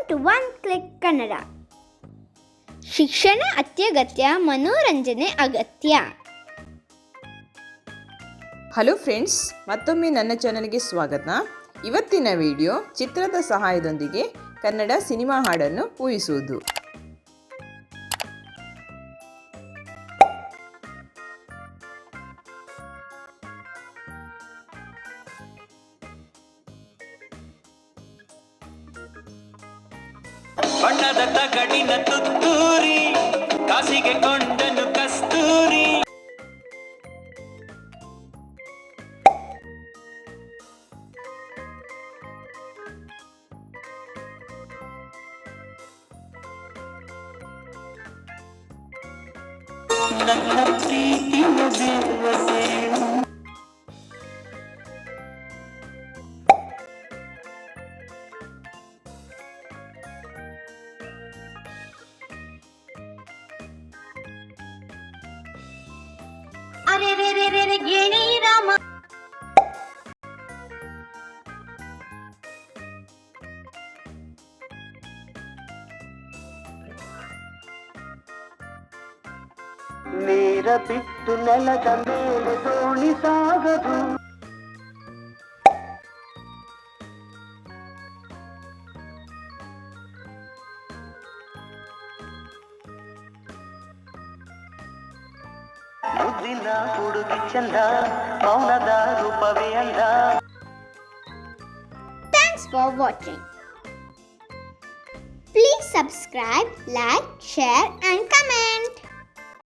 To one click Kannada. ಶಿಕ್ಷಣ ಅತ್ಯಗತ್ಯ, ಮನೋರಂಜನೆ ಅಗತ್ಯ. ಹಲೋ ಫ್ರೆಂಡ್ಸ್, ಮತ್ತೊಮ್ಮೆ ನನ್ನ ಚಾನಲ್ಗೆ ಸ್ವಾಗತ. ಇವತ್ತಿನ ವಿಡಿಯೋ ಚಿತ್ರದ ಸಹಾಯದೊಂದಿಗೆ ಕನ್ನಡ ಸಿನಿಮಾ ಹಾಡನ್ನು ಊಹಿಸುವುದು. ಬಣ್ಣದ ತಗಡಿನ ತುತ್ತೂರಿ, ಕಾಸಿಗೆ ಕೊಂಡನು ಕಸ್ತೂರಿ. ನನ್ನ ಪ್ರೀತಿಯ ದೇವತೆ ಅರೆ ರೇ ರೇ ರೇ ರೇ ಗಿಣಿ ರಾಮ. ನೀರ ಬಿಟ್ಟು ನೆಲದ ಮೇಲೆ ದೋಣಿ ಸಾಗದು. ಮುದ್ದಿನ ಹುಡುಗಿ ಚಂದ, ಮೌನದ ರೂಪವೇ ಅಂದ. Thanks for watching. Please subscribe, like, share and comment.